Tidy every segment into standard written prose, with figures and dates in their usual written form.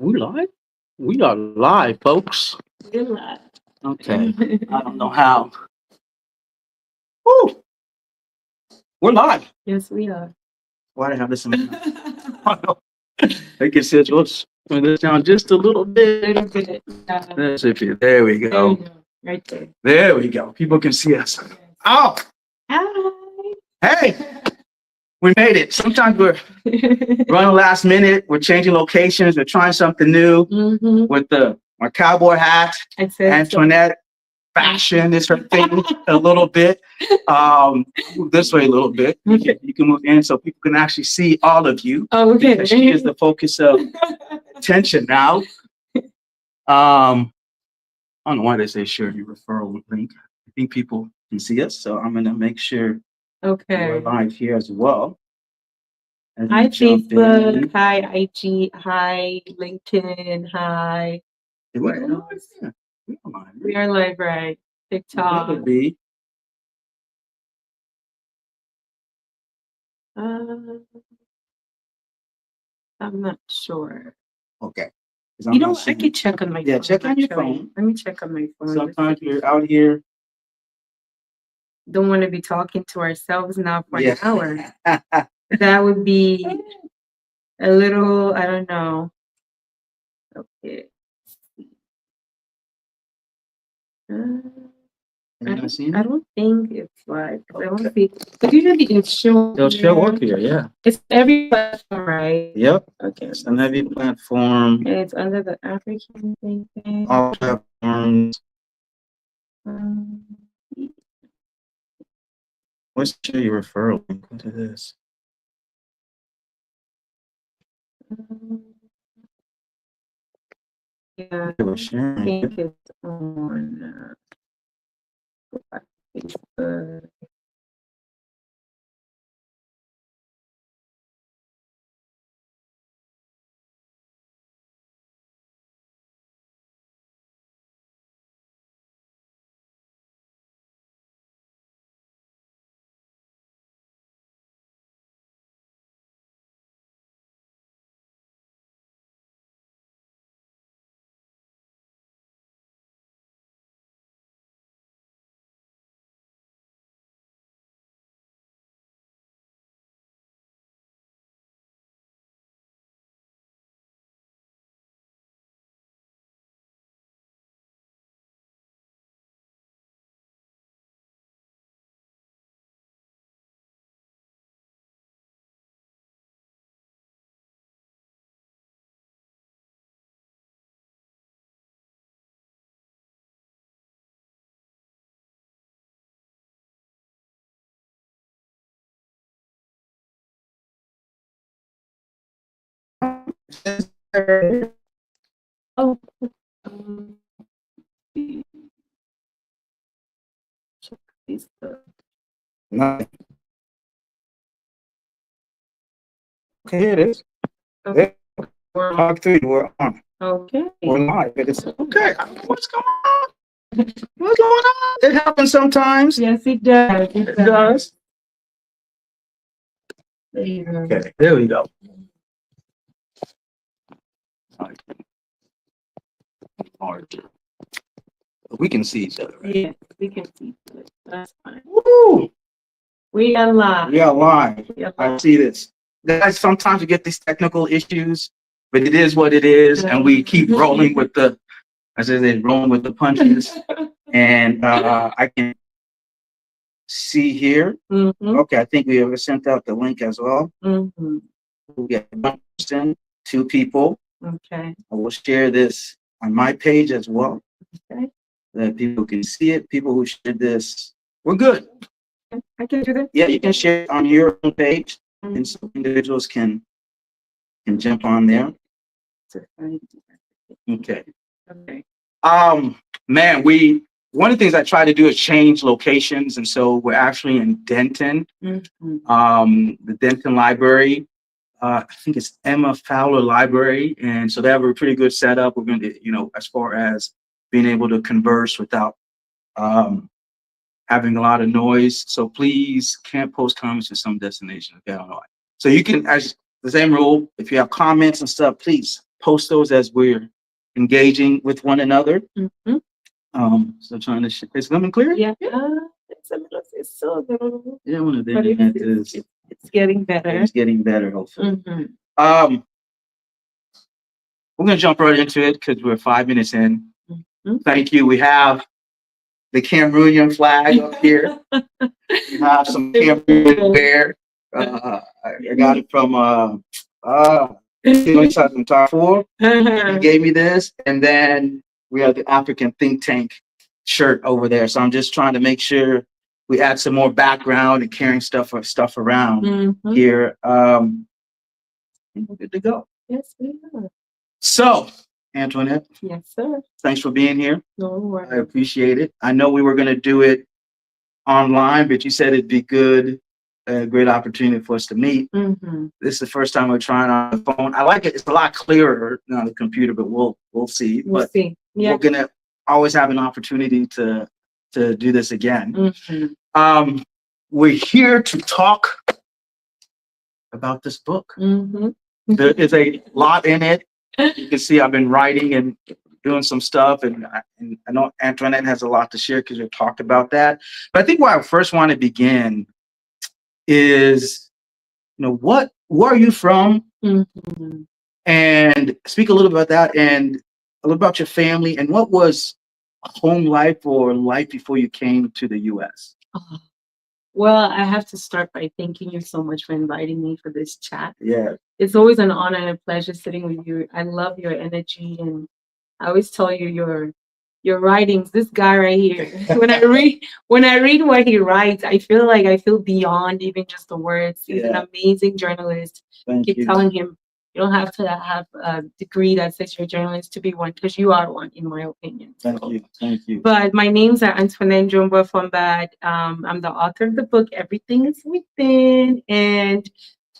We live? We are live, folks. We're live. Okay. I don't know how. Woo! We're live. Yes, we are. Why do I have this in my I can see let's turn this down just a little bit. Little bit. Yeah. That's it. There we There go. you go. Right there. There we go. People can see us. Oh, Hi. hey, we made it. Sometimes we're running last minute. We're changing locations. We're trying something new with my cowboy hat. I said Antoinette fashion is her thing a little bit. Move this way a little bit. You can move in so people can actually see all of you. Oh, okay. Because she is the focus of attention now. I don't know why they say share your referral link. I think people can see us, so I'm gonna make sure we're Okay. live here as well. As Hi, we jump Facebook. in. Hi, IG. Hi, LinkedIn. Hi. Where Where else? else? We are live. We are live, right? We TikTok. better be. I'm not sure. Okay. 'Cause You I'm know, not what? I seeing- could check on my Yeah, phone. check on your actually. phone. Let me check on my phone. Sometimes you're out here. Don't want to be talking to ourselves now for Yeah. an hour. That would be a little, I don't know. Okay. You're not seeing I it? don't think it's live. I don't Okay. see. But usually it's show. It'll show up here, yeah. It's every platform, right? Yep. Okay. It's on every platform, And it's under the African thing. all platforms. Um, Let's show you referral link into this. yeah, They were I sharing. think it's on Facebook. Oh, um, check Facebook. Nice. Okay, here it is. Okay. There. We're live too. We're on. Okay. We're live. It's okay. I don't know what's going on? What's going on? It happens sometimes. Yes, it does. It does. There you go. Okay, there we go. Larger. We can see each other, right? Yes, we can see it. That's fine. Woo! We are live. We are live. We are I live. see this. Guys, sometimes we get these technical issues, but it is what it is, and we keep rolling with the, as I say, rolling with the punches. And I can see here. Mhm, Okay, I think we have sent out the link as well. mhm. We get one person, two people. Okay. I will share this on my page as well, Okay. that people can see it. People who shared this, we're good. I can do that. Yeah, you can share it on your own page, Mhm. and so individuals can jump on there. Okay. Okay. Man, one of the things I try to do is change locations, and so we're actually in Denton, Mhm. the Denton Library. I think it's Emma Fowler Library, and so they have a pretty good setup. We're going to, as far as being able to converse without having a lot of noise. So please can't post comments to some destination. Okay, I don't know. So you can, as the same rule, if you have comments and stuff, please post those as we're engaging with one another. Mhm. So trying to, it's coming clear? Yeah. It's a little, it's so little, Yeah, one of the but internet is, it's getting better. it's getting better, hopefully. Mhm. We're gonna jump right into it because we're 5 minutes in. Mhm. Thank you. We have the Cameroonian flag up here. We have some Cameroonian wear. I got it from Darfur. He gave me this, and then we have the African think tank shirt over there. So I'm just trying to make sure we add some more background and carrying stuff around Mhm. here. And we're good to go. Yes, we are. So, Antoinette, Yes, sir. thanks for being here. No I worries. appreciate it. I know we were going to do it online, but you said it'd be good, a great opportunity for us to meet. Mhm. This is the first time we're trying on the phone. I like it. It's a lot clearer on the computer, but we'll see. We'll But see. Yeah. we're gonna always have an opportunity to do this again. Mhm. We're here to talk about this book. Mhm. There is a lot in it. You can see I've been writing and doing some stuff, and I know Antoinette has a lot to share because we've talked about that. But I think where I first want to begin is, where are you from? Mhm. And speak a little about that and a little about your family and what was home life or life before you came to the US? Oh, well, I have to start by thanking you so much for inviting me for this chat. Yeah. It's always an honor and a pleasure sitting with you. I love your energy, and I always tell you your writings. This guy right here, when I read what he writes, I feel beyond even just the words. He's an amazing journalist. Thank Keep you. telling him you don't have to have a degree that says you're a journalist to be one, because you are one, in my opinion. Thank you. Thank you. But my name's Antoinette Njombua-Fombad. I'm the author of the book Everything Is Within, and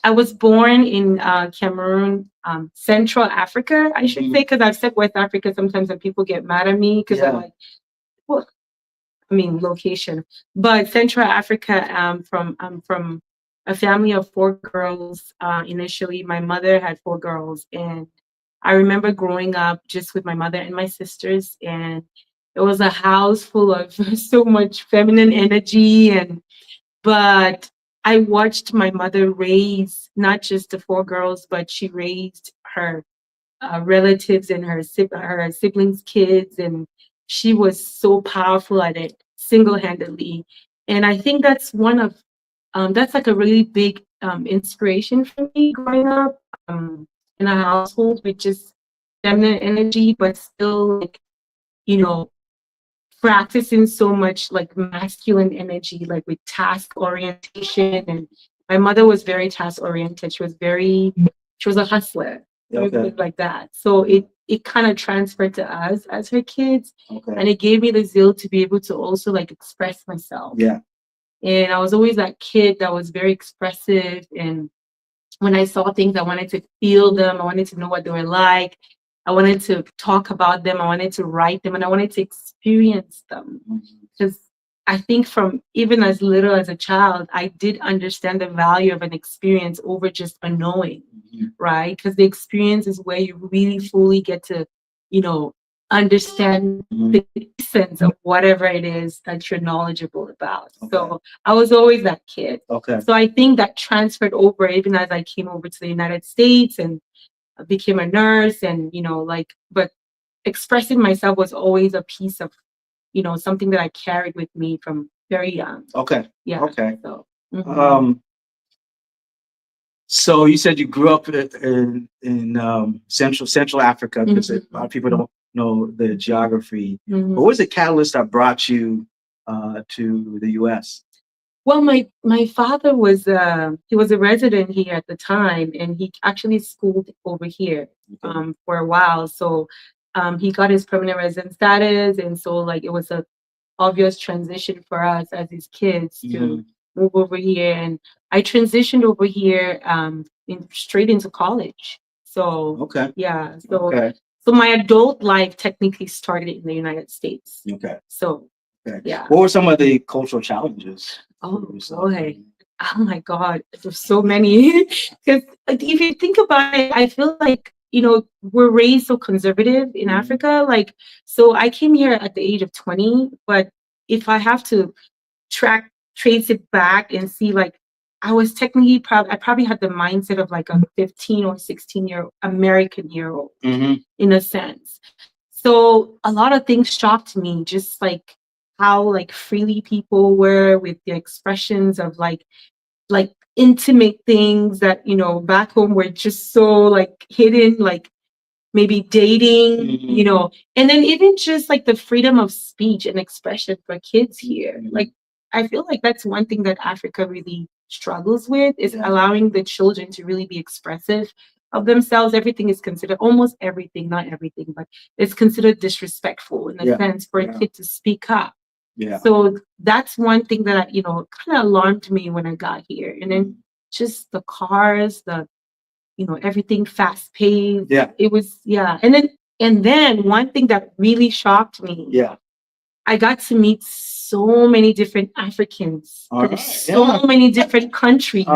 I was born in Cameroon, Central Africa, I should say, because I've said West Africa sometimes and people get mad at me because I'm like, well, I mean, location. But Central Africa, I'm from a family of 4 girls. Initially, my mother had 4 girls, and I remember growing up just with my mother and my sisters, and it was a house full of so much feminine energy, but I watched my mother raise not just the 4 girls, but she raised her relatives and her siblings' kids, and she was so powerful at it single-handedly. And I think that's that's like a really big inspiration for me growing up in a household with just feminine energy, but still like, you know, practicing so much like masculine energy, like with task orientation. And my mother was very task oriented. She was a hustler. Let me put it like that. So it kind of transferred to us as her kids. And it gave me the zeal to be able to also like express myself. Yeah. And I was always that kid that was very expressive. And when I saw things, I wanted to feel them. I wanted to know what they were like. I wanted to talk about them. I wanted to write them, and I wanted to experience them. Because I think from even as little as a child, I did understand the value of an experience over just a knowing, right? Because the experience is where you really fully get to, understand the essence of whatever it is that you're knowledgeable about. So I was always that kid. So I think that transferred over even as I came over to the United States and became a nurse, and but expressing myself was always a piece of something that I carried with me from very young. Yeah. So so you said you grew up in Central Africa, because a lot of people don't know the geography. What was the catalyst that brought you to the US? Well, my father was he was a resident here at the time, and he actually schooled over here for a while. So he got his permanent resident status, and so like it was a obvious transition for us as his kids to move over here. And I transitioned over here straight into college. So yeah, so my adult life technically started in the United States. So yeah. What were some of the cultural challenges? Oh boy. Oh my God. There's so many. Because if you think about it, I feel like, we're raised so conservative in Africa. Like, so I came here at the age of 20, but if I have to trace it back and see, like, I was technically I probably had the mindset of like a 15 or 16-year American year old in a sense. So a lot of things shocked me, just like how like freely people were with the expressions of like intimate things that, back home were just so like hidden, like maybe dating, and then even just like the freedom of speech and expression for kids here. Like, I feel like that's one thing that Africa really struggles with, is allowing the children to really be expressive of themselves. Everything is considered, almost everything, not everything, but it's considered disrespectful in a sense for a kid to speak up. So that's one thing that, kind of alarmed me when I got here. And then just the cars, everything fast paced. It was, And then one thing that really shocked me, I got to meet so many different Africans from so many different countries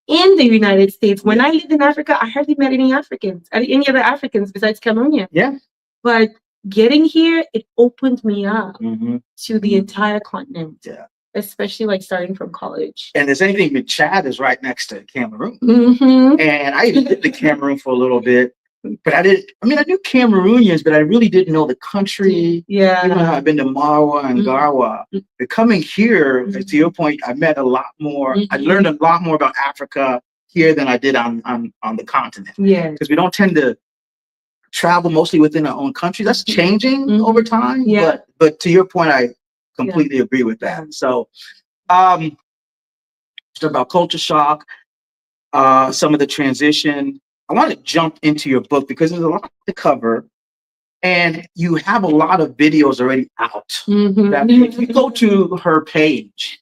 in the United States. When I lived in Africa, I hardly met any other Africans besides Cameroonian. But getting here, it opened me up to the entire continent. Especially like starting from college. And the same thing with Chad is right next to Cameroon. And I even lived in Cameroon for a little bit, but I knew Cameroonians, but I really didn't know the country. Even though I've been to Marwa and Garwa. But coming here, to your point, I met a lot more. I learned a lot more about Africa here than I did on the continent. Because we don't tend to travel mostly within our own country. That's changing over time. But to your point, I completely agree with that. So, about culture shock, some of the transition. I want to jump into your book because there's a lot to cover, and you have a lot of videos already out. That if you go to her page,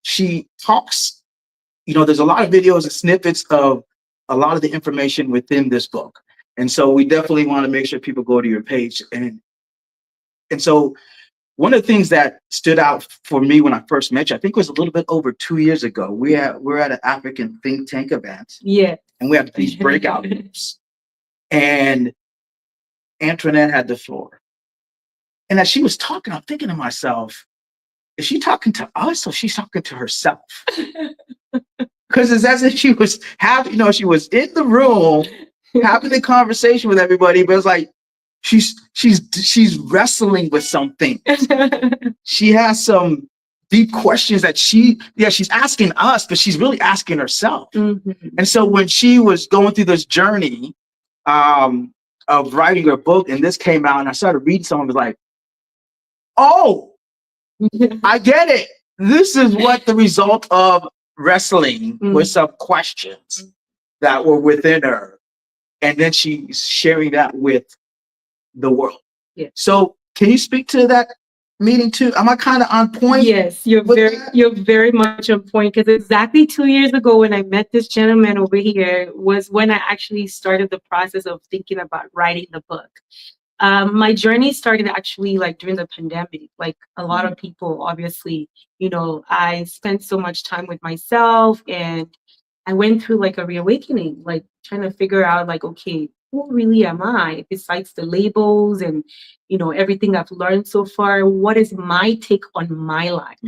she talks. There's a lot of videos and snippets of a lot of the information within this book, and so we definitely want to make sure people go to your page. And so one of the things that stood out for me when I first met you, I think it was a little bit over 2 years ago. We're at an African think tank event. And we had these breakout groups. And Antoinette had the floor. And as she was talking, I'm thinking to myself, is she talking to us or she's talking to herself? Because it's as if she was she was in the room having a conversation with everybody, but it's like, she's wrestling with something. She has some deep questions that she's asking us, but she's really asking herself. And so when she was going through this journey of writing her book, and this came out, and I started reading some of it, like, oh, I get it. This is what the result of wrestling with some questions that were within her. And then she's sharing that with the world. So can you speak to that meeting too? Am I kind of on point? Yes, you're very much on point, because exactly 2 years ago when I met this gentleman over here was when I actually started the process of thinking about writing the book. My journey started actually like during the pandemic. Like a lot of people, obviously, I spent so much time with myself, and I went through like a reawakening, like trying to figure out like, okay, who really am I besides the labels and, everything I've learned so far? What is my take on my life?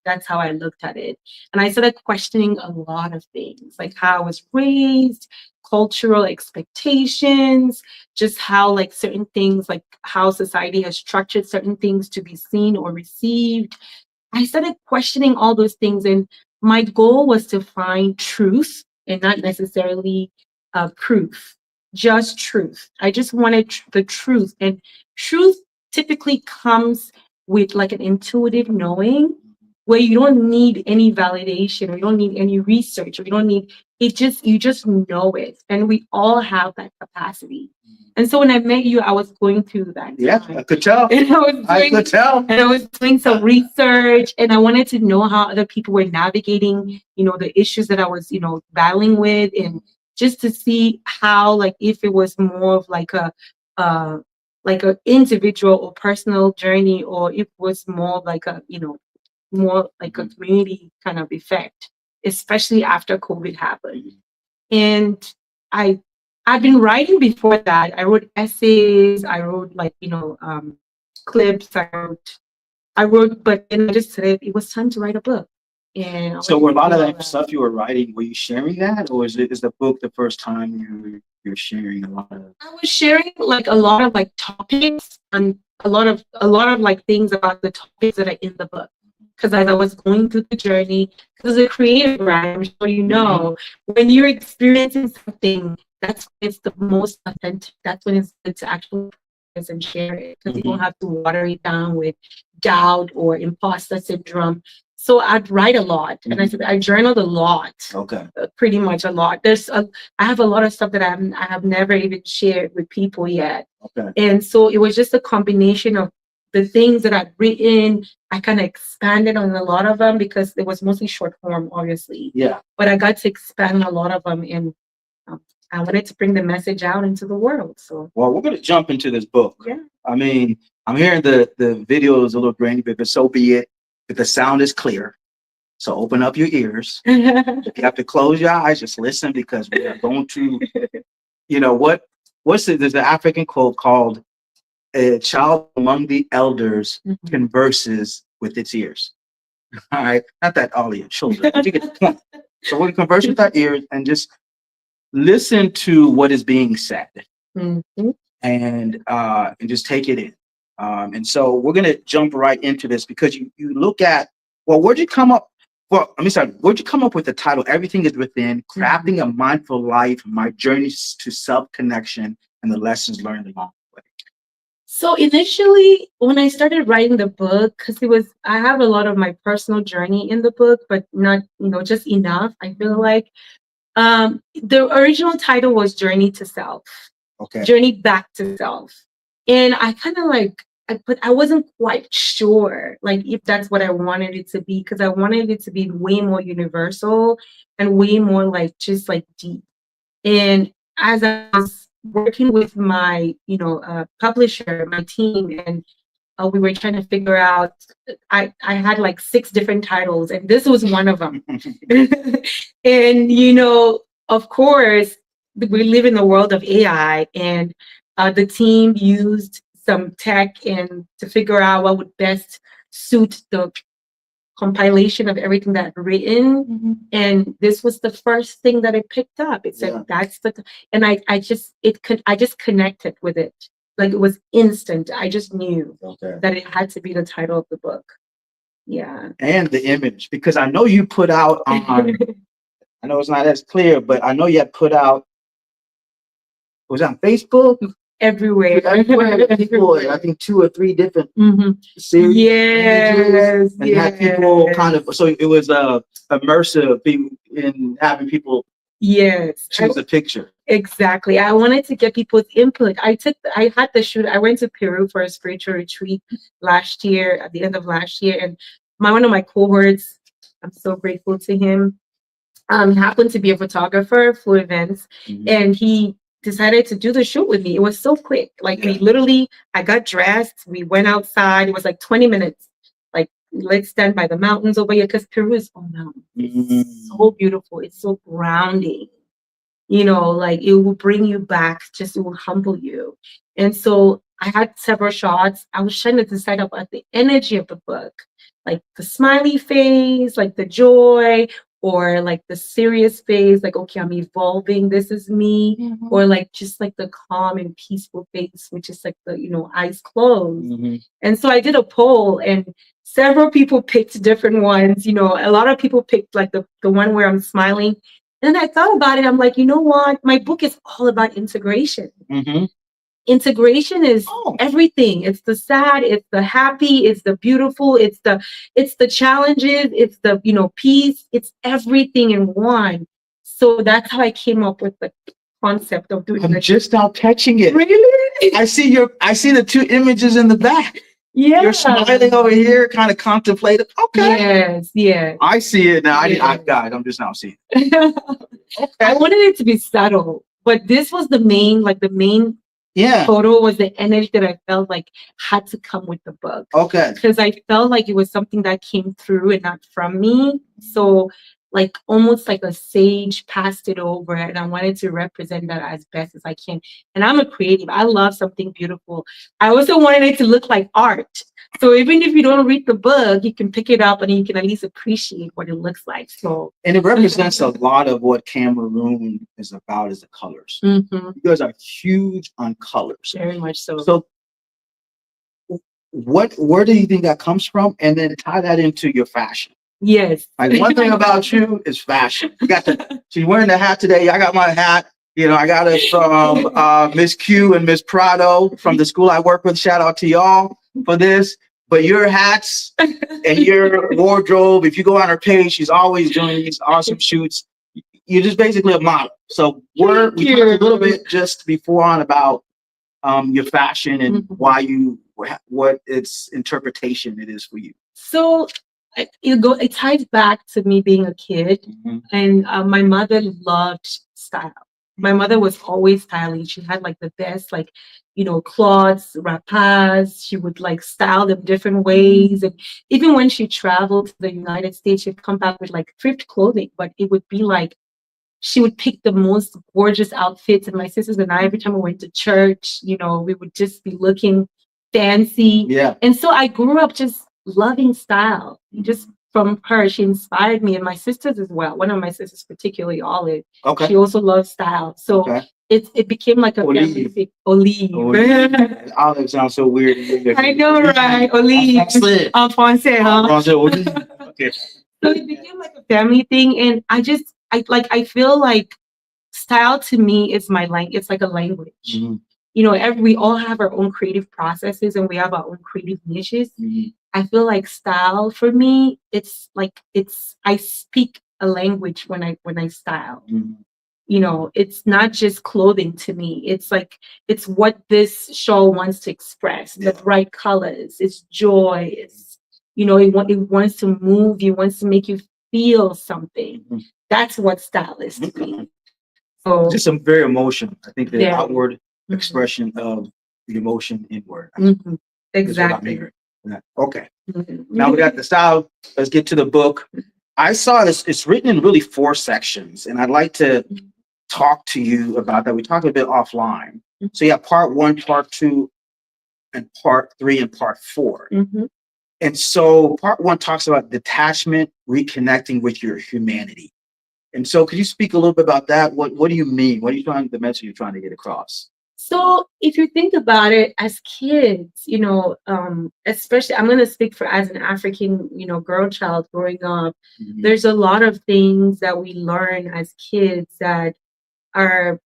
That's how I looked at it. And I started questioning a lot of things, like how I was raised, cultural expectations, just how like certain things, like how society has structured certain things to be seen or received. I started questioning all those things, and my goal was to find truth and not necessarily proof, just truth. I just wanted the truth, and truth typically comes with like an intuitive knowing, where you don't need any validation, or you don't need any research, or you don't need it. You just know it, and we all have that capacity. And so when I met you, I was going through that. I could tell. And I could tell. And I was doing some research, and I wanted to know how other people were navigating, the issues that I was, battling with, and just to see how, like, if it was more of like an individual or personal journey, or if it was more like more like a community kind of effect, especially after COVID happened. And I I've been writing before that. I wrote essays. I wrote like, clips. I wrote, but then I just said it was time to write a book. And I So wanted were a to lot do of all that that. stuff you were writing, were you sharing that, or is the book the first time you're sharing a lot of? I was sharing like a lot of like topics and a lot of like things about the topics that are in the book. Because as I was going through the journey, because as a creative, right, I'm sure you know, when you're experiencing something, that's when it's the most authentic. That's when it's good to actually process and share it, because you don't have to water it down with doubt or imposter syndrome. So I'd write a lot, and I said I journaled a lot. Okay. Pretty much a lot. I have a lot of stuff that I have never even shared with people yet. Okay. And so it was just a combination of the things that I'd written. I kind of expanded on a lot of them because it was mostly short form, obviously. Yeah. But I got to expand a lot of them, and I wanted to bring the message out into the world. So, well, we're going to jump into this book. Yeah. I mean, I'm hearing the video is a little grainy, but so be it. If the sound is clear, so open up your ears. If you have to close your eyes, just listen, because we are going to, there's an African quote called "A child among the elders converses with its ears." All right, not that all of your children, but you get the point. So we converse with our ears and just listen to what is being said, and just take it in. And so we're gonna jump right into this, because you look at, well, where'd you come up? Well, let me start. Where'd you come up with the title "Everything Is Within: Crafting a Mindful Life, My Journeys to Self-Connection and the Lessons Learned Along the Way"? So initially, when I started writing the book, because I have a lot of my personal journey in the book, but not, just enough. I feel like the original title was Journey to Self. Okay. Journey back to self. And I kind of but I wasn't quite sure like if that's what I wanted it to be, because I wanted it to be way more universal and way more like just like deep. And as I was working with my, publisher, my team, and we were trying to figure out, I had like 6 different titles, and this was one of them. And, of course, we live in the world of AI, and the team used some tech and to figure out what would best suit the compilation of everything that I've written. And this was the first thing that I picked up. It said, that's and I just connected with it. Like it was instant. I just knew that it had to be the title of the book. Yeah. And the image, because I know you put out on, I know it's not as clear, but I know you had put out, was it on Facebook? Everywhere. People, I think 2 or 3 different series. Yes. And had people kind of, so it was immersive in having people choose a picture. Exactly. I wanted to get people's input. I had the shoot. I went to Peru for a spiritual retreat last year, at the end of last year. And one of my cohorts, I'm so grateful to him, happened to be a photographer for events. And he decided to do the shoot with me. It was so quick. Like we literally, I got dressed, we went outside. It was like 20 minutes. Like, let's stand by the mountains over here, because Peru is all mountains. It's so beautiful. It's so grounding. Like it will bring you back, just it will humble you. And so I had several shots. I was trying to decide about the energy of the book, like the smiley face, like the joy, or like the serious face, like, okay, I'm evolving, this is me, or like just like the calm and peaceful face, which is like the, eyes closed. And so I did a poll, and several people picked different ones. A lot of people picked like the one where I'm smiling. And then I thought about it. I'm like, you know what? My book is all about integration. Integration is everything. It's the sad, it's the happy, it's the beautiful, it's the challenges, it's the peace. It's everything in one. So that's how I came up with the concept of doing. I'm just now catching it. Really? I see the 2 images in the back. Yeah. You're smiling over here, kind of contemplative. Okay. Yes. I see it now. I'm just now seeing it. Okay. I wanted it to be subtle, but this was the main photo was the energy that I felt like had to come with the book. Okay. Because I felt like it was something that came through and not from me. So like almost like a sage passed it over, and I wanted to represent that as best as I can. And I'm a creative. I love something beautiful. I also wanted it to look like art. So even if you don't read the book, you can pick it up and you can at least appreciate what it looks like. So, and it represents a lot of what Cameroon is about, is the colors. You guys are huge on colors. very much so. So where do you think that comes from? And then tie that into your fashion. Yes. Like, one thing about you is fashion. You got she's wearing the hat today. I got my hat. You know, I got it from Miss Q and Miss Prado from the school I work with. Shout out to y'all for this. But your hats and your wardrobe, if you go on her page, she's always doing these awesome shoots. You're just basically a model. So we talked a little bit just before on about your fashion and why what its interpretation it is for you. So it ties back to me being a kid, and my mother loved style. My mother was always styling. She had like the best, like, cloths, rapas. She would like style them different ways. And even when she traveled to the United States, she'd come back with like thrift clothing, but it would be like, she would pick the most gorgeous outfits. And my sisters and I, every time we went to church, we would just be looking fancy. Yeah. And so I grew up just loving style. Just from her, she inspired me, and my sisters as well. One of my sisters, particularly Olive, she also loves style. So it became like a family thing. Olive. Olive sounds so weird. I know, right? Olive. En français, huh? Okay. So it became like a family thing, and I feel like style to me is my language. It's like a language. We all have our own creative processes, and we have our own creative niches. I feel like style for me, I speak a language when I style. It's not just clothing to me. It's what this show wants to express. The bright colors, it's joy. It wants to move you, wants to make you feel something. That's what style is to me. So just some very emotion. I think the outward expression of the emotion inward. Exactly. Okay. Now we got the style. Let's get to the book. I saw this. It's written in really 4 sections, and I'd like to talk to you about that. We talked a bit offline. So you have part 1, part 2, and part 3, and part 4. And so part 1 talks about detachment, reconnecting with your humanity. And so could you speak a little bit about that? What do you mean? What are you the message you're trying to get across? So if you think about it, as kids, especially, I'm going to speak as an African, girl child growing up, there's a lot of things that we learn as kids that are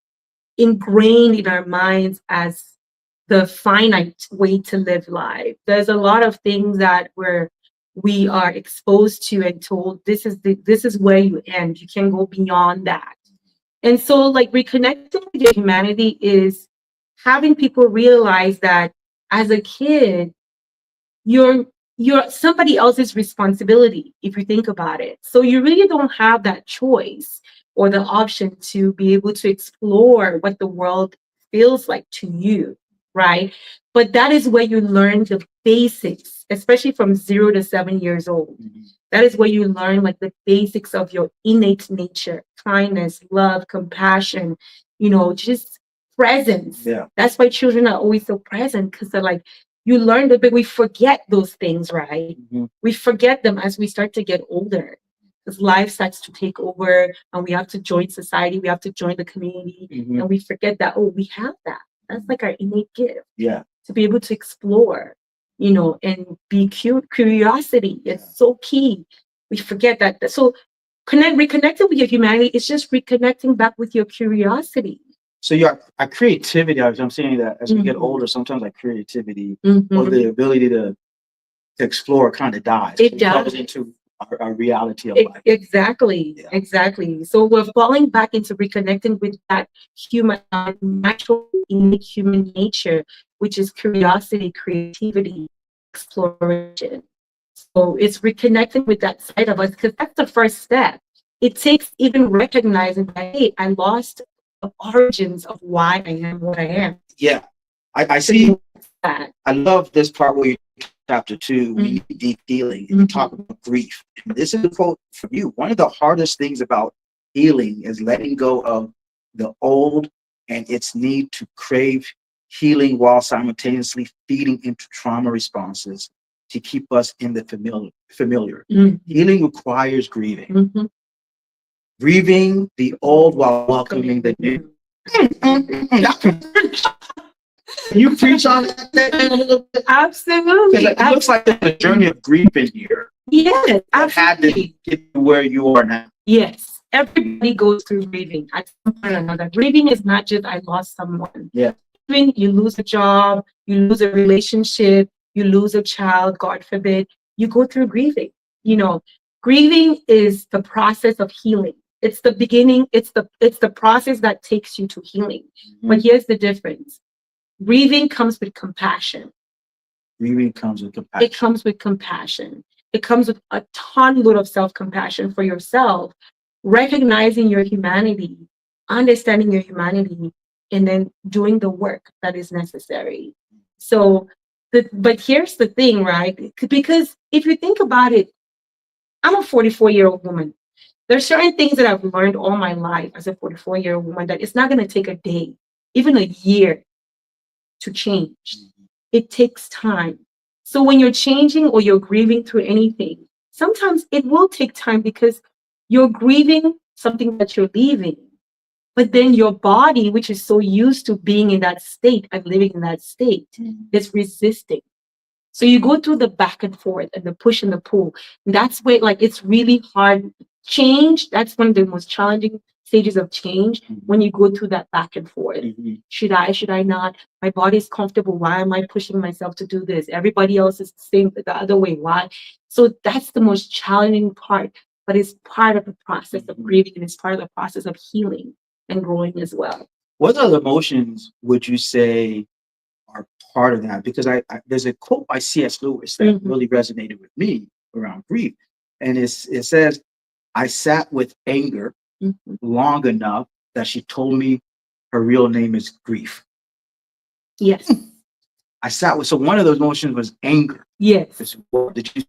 ingrained in our minds as the finite way to live life. There's a lot of things that we are exposed to and told, this is where you end. You can't go beyond that. And so like reconnecting with your humanity is having people realize that as a kid, you're somebody else's responsibility, if you think about it. So you really don't have that choice or the option to be able to explore what the world feels like to you, right? But that is where you learn the basics, especially from 0 to 7 years old. That is where you learn like the basics of your innate nature, kindness, love, compassion, just presence. Yeah. That's why children are always so present, because they're like, you learn but we forget those things, right? We forget them as we start to get older, because life starts to take over and we have to join society, we have to join the community, and we forget that, we have that. That's like our innate gift. Yeah. To be able to explore, and be curiosity is so key. We forget that. So reconnecting with your humanity is just reconnecting back with your curiosity. So your creativity, I'm saying that as we get older, sometimes our creativity or the ability to explore kind of dies. It comes into our reality of life. Exactly. So we're falling back into reconnecting with that human, natural, innate human nature, which is curiosity, creativity, exploration. So it's reconnecting with that side of us, because that's the first step. It takes even recognizing that, hey, I lost the origins of why I am what I am. Yeah. I see that. I love this part where you chapter 2, we need deep healing, and you talk about grief. And this is a quote from you. One of the hardest things about healing is letting go of the old and its need to crave healing while simultaneously feeding into trauma responses to keep us in the familiar. Healing requires grieving. Grieving the old while welcoming the new. You preach on that? Absolutely. It looks like there's a journey of grief in here. Yes, That had to get to where you are now. Yes, everybody goes through grieving at some point or another. Grieving is not just I lost someone. Yeah. Grieving, you lose a job, you lose a relationship, you lose a child, God forbid. You go through grieving. You know, grieving is the process of healing. It's the beginning. It's the process that takes you to healing. But here's the difference. Grieving comes with compassion. Grieving comes with compassion. It comes with compassion. It comes with a ton load of self-compassion for yourself, recognizing your humanity, understanding your humanity, and then doing the work that is necessary. So, but here's the thing, right? Because if you think about it, I'm a 44-year-old woman. There's certain things that I've learned all my life as a 44-year-old woman that it's not going to take a day, even a year to change. It takes time. So when you're changing or you're grieving through anything, sometimes it will take time because you're grieving something that you're leaving. But then your body, which is so used to being in that state and living in that state, is resisting. So you go through the back and forth and the push and the pull. And that's where like it's really hard. Change, that's one of the most challenging stages of change when you go through that back and forth. Should I not? My body is comfortable. Why am I pushing myself to do this? Everybody else is saying the other way. Why? So that's the most challenging part, but it's part of the process of grieving and it's part of the process of healing and growing as well. What other emotions would you say are part of that? Because I there's a quote by C.S. Lewis that really resonated with me around grief. And it says, I sat with anger long enough that she told me her real name is grief. Yes. I sat with, so one of those emotions was anger. Yes. Did you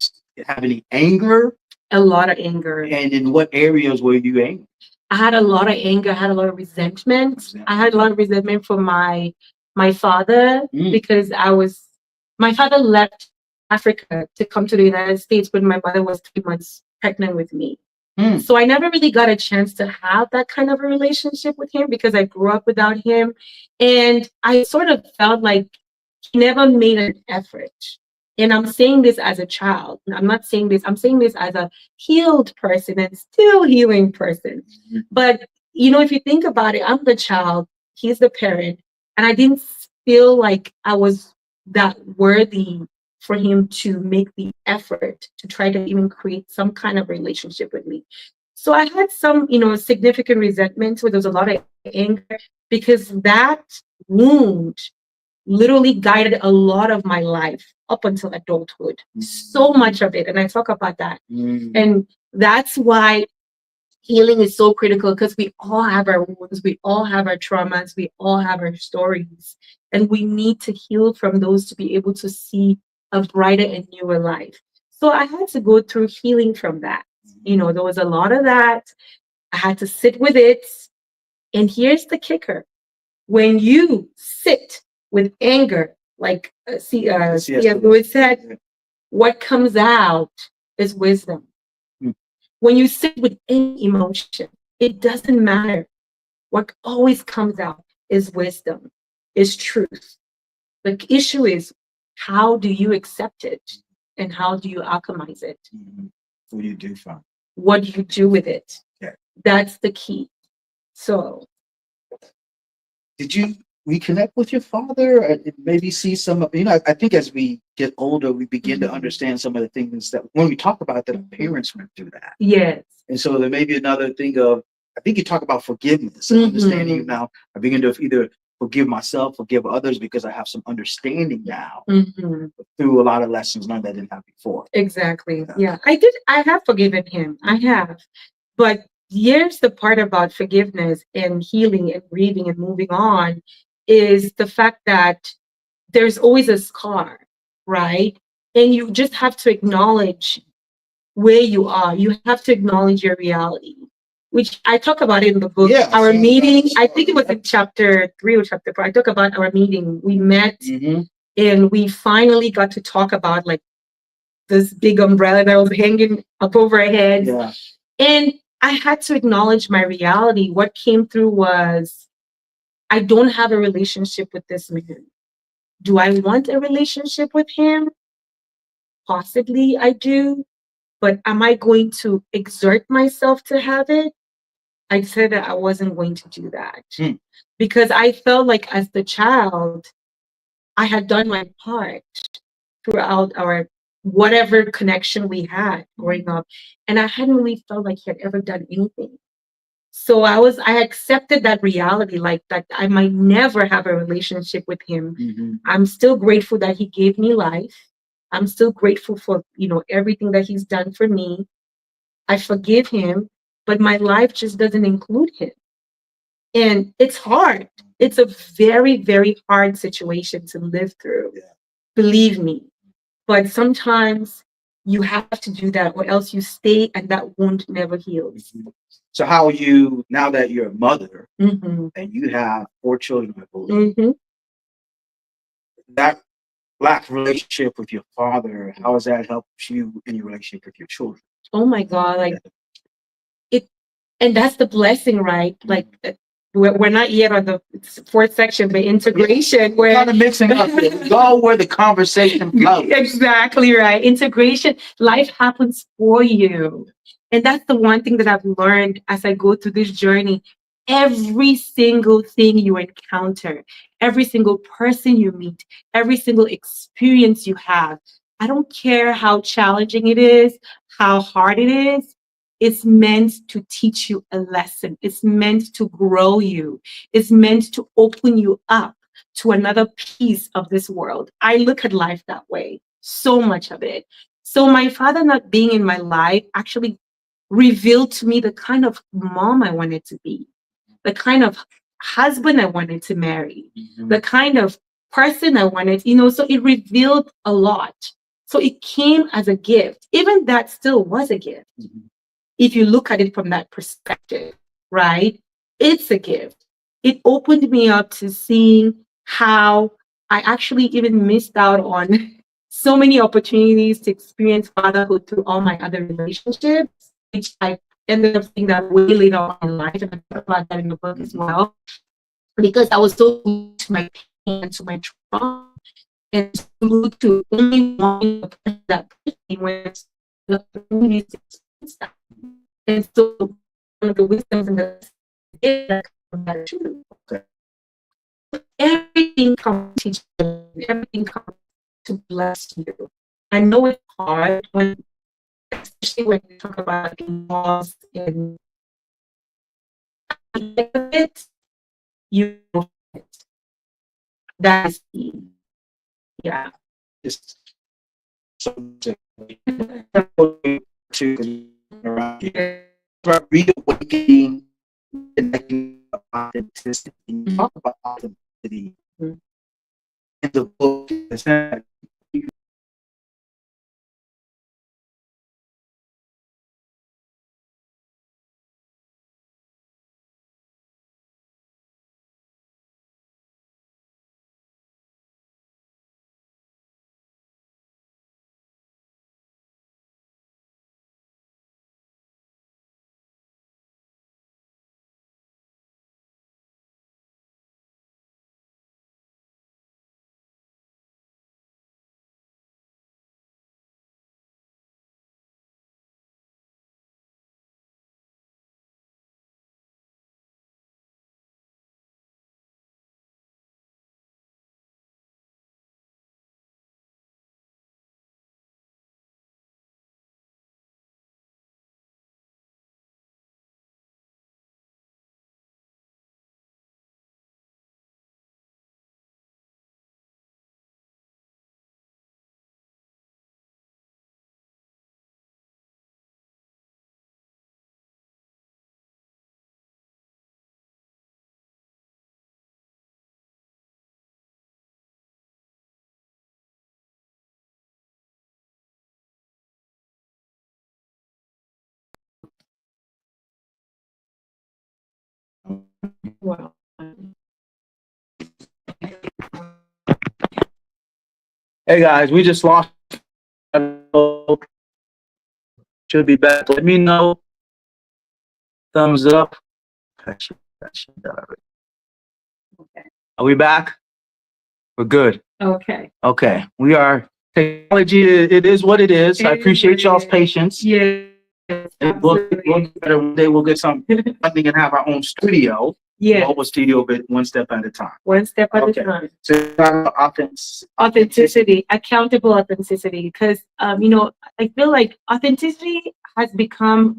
have any anger? A lot of anger. And in what areas were you angry? I had a lot of anger. I had a lot of resentment. I had a lot of resentment for my father because my father left Africa to come to the United States when my mother was 3 months pregnant with me. So I never really got a chance to have that kind of a relationship with him because I grew up without him. And I sort of felt like he never made an effort. And I'm saying this as a child. I'm not saying this, I'm saying this as a healed person and still healing person. But, you know, if you think about it, I'm the child, he's the parent, and I didn't feel like I was that worthy for him to make the effort to try to even create some kind of relationship with me. So I had some, you know, significant resentment where there was a lot of anger because that wound literally guided a lot of my life up until adulthood. So much of it. And I talk about that. And that's why healing is so critical because we all have our wounds, we all have our traumas, we all have our stories. And we need to heal from those to be able to see a brighter and newer life. So I had to go through healing from that. You know, there was a lot of that. I had to sit with it. And here's the kicker. When you sit with anger, like C.S. Lewis said, what comes out is wisdom. When you sit with any emotion, it doesn't matter. What always comes out is wisdom, is truth. The issue is, how do you accept it and how do you alchemize it? What do you do from? What do you do with it? Yeah. That's the key. So, did you reconnect with your father? Or maybe see some, you know, I think as we get older, we begin to understand some of the things that when we talk about that, our parents went through that. Yes. And so there may be another thing of, I think you talk about forgiveness and understanding now. I begin to either forgive myself, forgive others because I have some understanding now through a lot of lessons learned that I didn't have before. Exactly. Yeah. I have forgiven him. I have. But here's the part about forgiveness and healing and grieving and moving on is the fact that there's always a scar, right? And you just have to acknowledge where you are. You have to acknowledge your reality, which I talk about in the book. Yeah, Our so meeting, that's- I think it was in chapter 3 or chapter 4. I talk about our meeting. We met Mhm. and we finally got to talk about like this big umbrella that was hanging up over our heads. Yeah. And I had to acknowledge my reality. What came through was I don't have a relationship with this man. Do I want a relationship with him? Possibly I do. But am I going to exert myself to have it? I said that I wasn't going to do that Mm. because I felt like as the child, I had done my part throughout our whatever connection we had growing up. And I hadn't really felt like he had ever done anything. So I accepted that reality, like that I might never have a relationship with him. Mhm. I'm still grateful that he gave me life. I'm still grateful for, everything that he's done for me. I forgive him, but my life just doesn't include him. And it's hard. It's a very, very hard situation to live through. Yeah. Believe me. But sometimes you have to do that or else you stay and that wound never heals. So how you, now that you're a mother Mm-hmm. and you have 4 children, I believe, Mm-hmm. that lack of relationship with your father, how has that helped you in your relationship with your children? Oh my God. Like it, and that's the blessing, right? Like we're not yet on the fourth section, but integration We're where kind of mixing up here. We go where the conversation flows. exactly right. Integration, life happens for you. And that's the one thing that I've learned as I go through this journey. Every single thing you encounter, every single person you meet, every single experience you have, I don't care how challenging it is, how hard it is, it's meant to teach you a lesson. It's meant to grow you. It's meant to open you up to another piece of this world. I look at life that way, so much of it. So my father not being in my life actually revealed to me the kind of mom I wanted to be, the kind of husband I wanted to marry, the kind of person I wanted, so it revealed a lot. So it came as a gift. Even that still was a gift. If you look at it from that perspective, right? It's a gift. It opened me up to seeing how I actually even missed out on so many opportunities to experience fatherhood through all my other relationships, which I ended up seeing that way later on in life. And I talk about that in the book as well, because I was so glued to my pain and to my trauma and so glued to only wanting the person that pushed me when the opportunities to experience that. And so one of the wisdoms and the is that come too. Everything comes to teach you, everything comes to bless you. I know it's hard when, especially when you talk about laws and it, you know it. That is key. Yeah. Just so to around here, start reawakening and authenticity. Talk about authenticity in the book. Well, Hey guys, we just lost. Should be back. Let me know. Thumbs up. Are we back? We're good. okay. Okay. We are technology. It is what it is. I appreciate y'all's patience. Yes. We'll get better one day. We'll get something and have our own studio. Yes. Mobile studio, but one step at a time. One step at Okay. a time. So Authenticity, accountable authenticity, because I feel like authenticity has become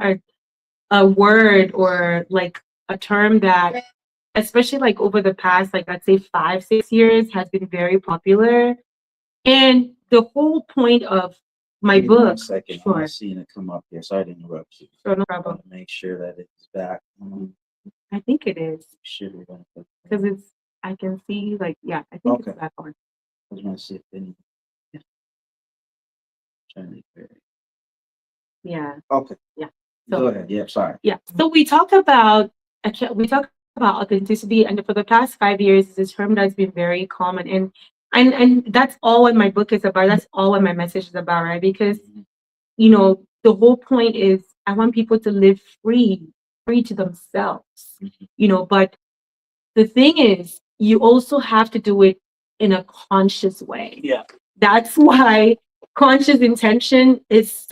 a word or like a term that, especially like over the past, like I'd say 5-6 years, has been very popular. And the whole point of my Give me 1 book, second. sure, I'm not seeing it come up here. Sorry to interrupt you. sure, no I problem. want to make sure that it's back. I think it is Should we want to because I can see like, yeah, I think Okay. it's back on. I was going to see if any. Trying to Yeah. Okay. Yeah. Go ahead. Yeah. Sorry. Yeah. So we talk about authenticity, and for the past 5 years, it's a term that's been very common, and that's all what my book is about. That's all what my message is about, right? Because the whole point is I want people to live free to themselves. But the thing is, you also have to do it in a conscious way. Yeah. That's why conscious intention it's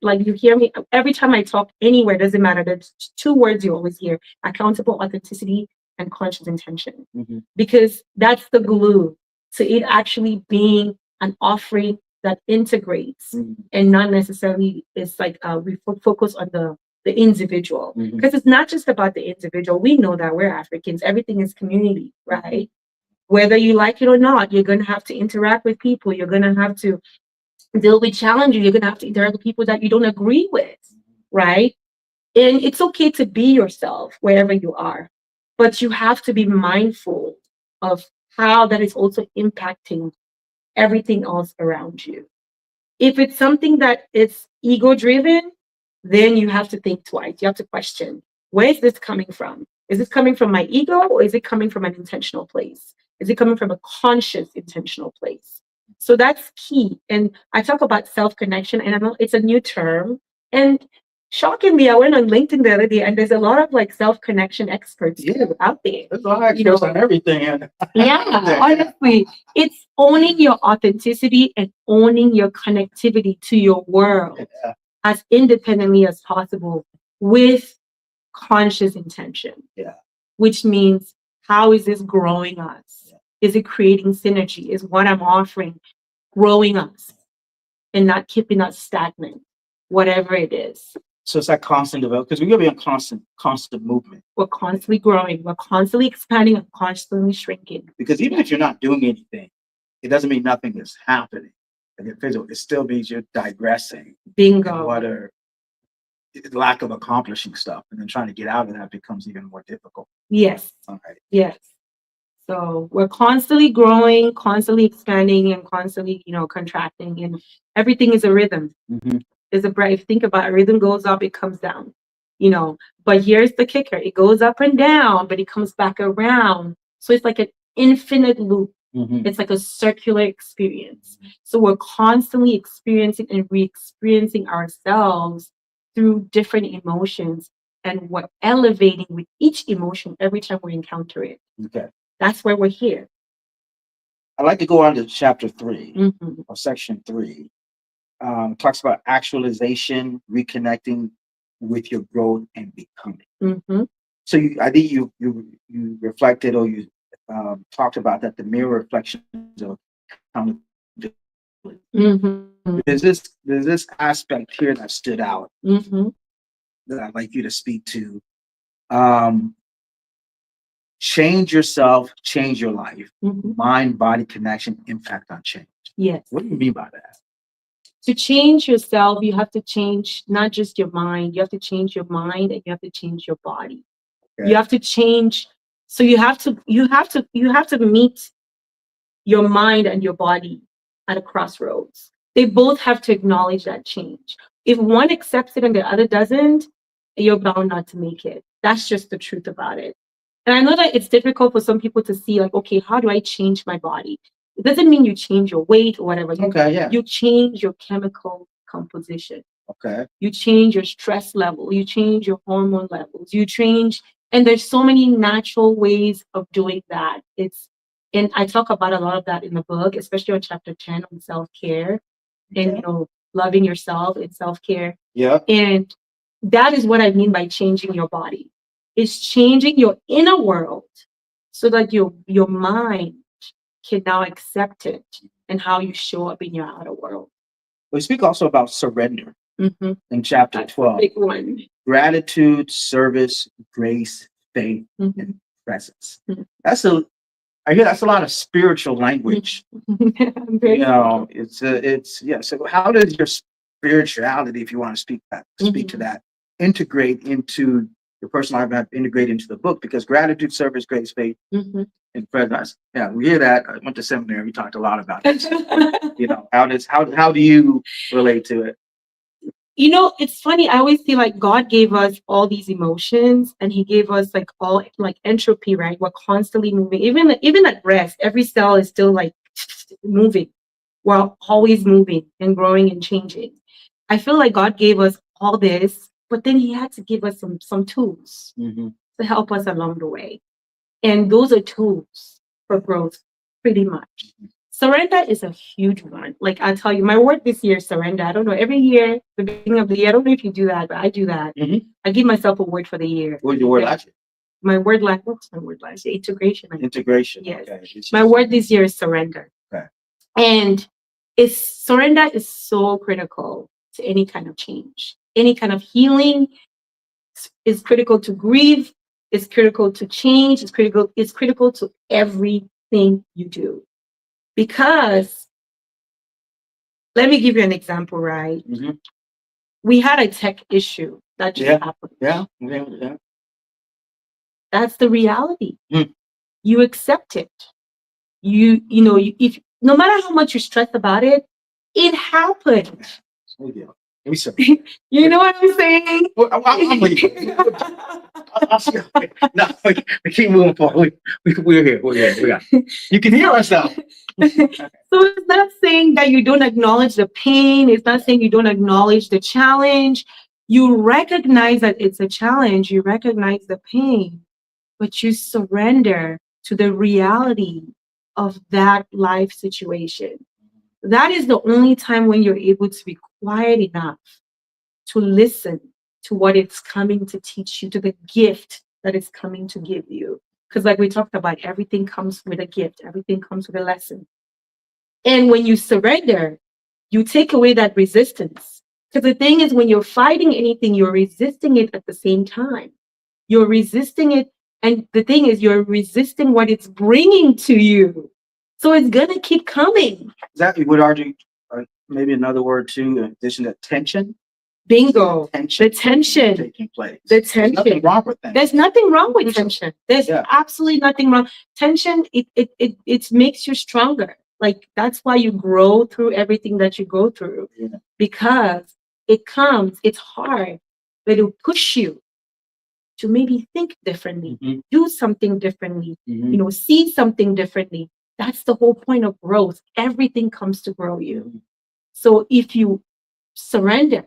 like you hear me every time I talk anywhere, doesn't matter. There's 2 words you always hear: accountable authenticity and conscious intention. Because that's the glue to it actually being an offering that integrates and not necessarily is like we focus on the individual, because it's not just about the individual. We know that we're Africans, everything is community, right? Whether you like it or not, you're going to have to interact with people. You're going to have to deal with challenges. You're going to have to interact with people that you don't agree with, right? And it's okay to be yourself wherever you are, but you have to be mindful of how that is also impacting everything else around you. If it's something that is ego driven, then you have to think twice. You have to question, where is this coming from? Is this coming from my ego, or is it coming from an intentional place? Is it coming from a conscious, intentional place? So that's key. And I talk about self connection, and I know it's a new term. And shockingly, I went on LinkedIn the other day, and there's a lot of like self connection experts too out there. There's a lot of experts on everything. Yeah, honestly, it's owning your authenticity and owning your connectivity to your world as independently as possible with conscious intention. Yeah. Which means, how is this growing us? Yeah. Is it creating synergy? Is what I'm offering growing us and not keeping us stagnant, whatever it is? So it's that constant development, because we're going to be on constant movement. We're constantly growing. We're constantly expanding and constantly shrinking. Because even if you're not doing anything, it doesn't mean nothing is happening. It still means you're digressing. Bingo. What are lack of accomplishing stuff, and then trying to get out of that becomes even more difficult. Yes. Okay. Yes. So we're constantly growing, constantly expanding, and constantly, contracting. And everything is a rhythm. Is a breath. If you think about it, a rhythm goes up, it comes down. But here's the kicker: it goes up and down, but it comes back around. So it's like an infinite loop. It's like a circular experience. So we're constantly experiencing and re-experiencing ourselves through different emotions, and we're elevating with each emotion every time we encounter it. Okay. That's where we're here. I'd like to go on to chapter 3 or section 3. Talks about actualization, reconnecting with your growth and becoming. So I think you reflected, or you talked about that the mirror reflections of accountability. There's this aspect here that stood out that I'd like you to speak to. Change yourself, change your life. Mind, body connection, impact on change. Yes. What do you mean by that? To change yourself, you have to change not just your mind. You have to change your mind, and you have to change your body. Okay. You have to change. So you have to meet your mind and your body at a crossroads. They both have to acknowledge that change. If one accepts it and the other doesn't, you're bound not to make it. That's just the truth about it. And I know that it's difficult for some people to see, like, okay, how do I change my body? It doesn't mean you change your weight or whatever. You change your chemical composition. Okay. You change your stress level. You change your hormone levels. You change, and there's so many natural ways of doing that. And I talk about a lot of that in the book, especially on chapter 10 on self-care and, loving yourself and self-care. Yeah. And that is what I mean by changing your body. It's changing your inner world so that your mind can now accept it and how you show up in your outer world. We speak also about surrender in chapter That's 12. Big one. Gratitude, service, grace, faith, and presence. I hear that's a lot of spiritual language. So how does your spirituality, if you want to speak to that, integrate into your personal life, integrate into the book? Because gratitude, service, grace, faith, and presence. Yeah, we hear that. I went to seminary. We talked a lot about this. How do you relate to it? It's funny. I always feel like God gave us all these emotions, and He gave us all entropy, right? We're constantly moving. Even at rest, every cell is still moving. We're always moving and growing and changing. I feel like God gave us all this, but then He had to give us some tools to help us along the way. And those are tools for growth, pretty much. Surrender is a huge one. Like I tell you, my word this year is surrender. I don't know. Every year, the beginning of the year, I don't know if you do that, but I do that. I give myself a word for the year. What's your word last year? What's my word last year? Integration. Integration. Yes. Okay. My word this year is surrender. Okay. And surrender is so critical to any kind of change, any kind of healing. Is critical to grieve. It's critical to change. It's critical to everything you do. Because let me give you an example, right? We had a tech issue that just happened. Yeah. That's the reality. You accept it. If no matter how much you stress about it, it happened. You know what I'm saying? I'm leaving. No, we keep moving forward. We're here. You can hear us now. So it's not saying that you don't acknowledge the pain. It's not saying you don't acknowledge the challenge. You recognize that it's a challenge. You recognize the pain, but you surrender to the reality of that life situation. That is the only time when you're able to be quiet enough to listen to what it's coming to teach you, to the gift that it's coming to give you. Because like we talked about, everything comes with a gift. Everything comes with a lesson. And when you surrender, you take away that resistance. Because the thing is, when you're fighting anything, you're resisting it at the same time. You're resisting it. And the thing is, you're resisting what it's bringing to you. So it's going to keep coming. Exactly. Would argue maybe another word too, in addition to tension. Bingo. The tension. Taking place. The tension. There's nothing wrong with that. There's nothing wrong with tension. There's absolutely nothing wrong. Tension, it makes you stronger. Like that's why you grow through everything that you go through. Because it's hard, but it'll push you to maybe think differently, do something differently, see something differently. That's the whole point of growth. Everything comes to grow you. So if you surrender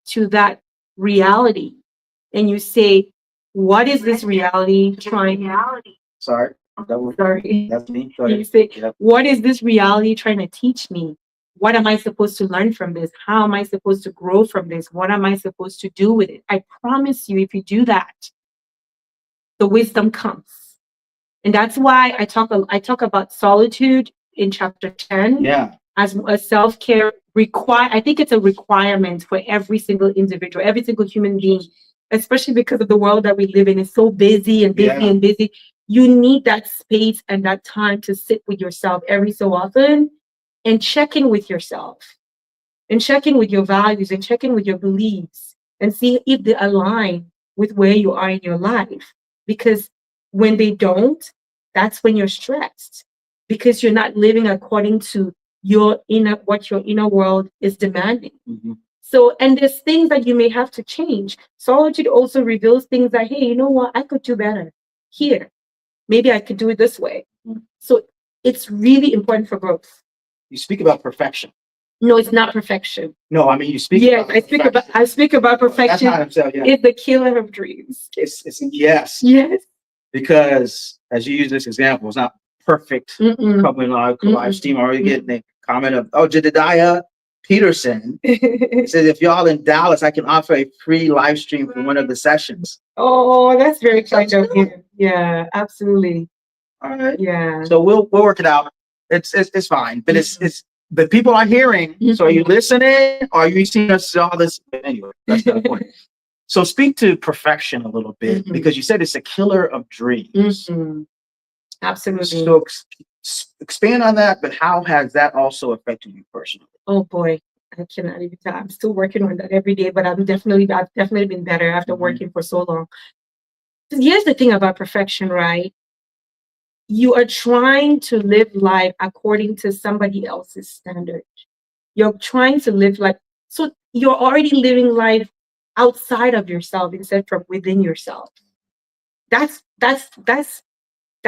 to that reality and you say, what is this reality trying? Sorry. Sorry. That's me. You say, what is this reality trying to teach me? What am I supposed to learn from this? How am I supposed to grow from this? What am I supposed to do with it? I promise you, if you do that, the wisdom comes. And that's why I talk about solitude in chapter 10 as a self-care I think it's a requirement for every single individual, every single human being, especially because of the world that we live in. It's so busy and busy and busy. You need that space and that time to sit with yourself every so often and check in with yourself and check in with your values and check in with your beliefs and see if they align with where you are in your life. Because when they don't, that's when you're stressed because you're not living according to what your inner world is demanding. So, and there's things that you may have to change. Solitude also reveals things that, hey, you know what? I could do better. here. Maybe I could do it this way. So it's really important for growth. You speak about perfection. No, it's not perfection. No, I mean, you speak. Yes, I speak about perfection. That's not himself, yeah. It's the killer of dreams. It's yes. Yes. Because as you use this example, it's not perfect. Couple live stream already getting a comment of Jedediah Peterson. He says, if y'all in Dallas, I can offer a free live stream for one of the sessions. Oh, that's very kind of you. Yeah, absolutely. All right. Yeah. So we'll work it out. It's fine. But it's but people are hearing. So are you listening or are you seeing us all this? Anyway, that's not the point. So speak to perfection a little bit because you said it's a killer of dreams. Absolutely. So expand on that, but how has that also affected you personally? Oh boy, I cannot even tell. I'm still working on that every day, but I've definitely been better after working for so long. Here's the thing about perfection, right? You are trying to live life according to somebody else's standard. You're trying to live life. So you're already living life outside of yourself instead from within yourself. That's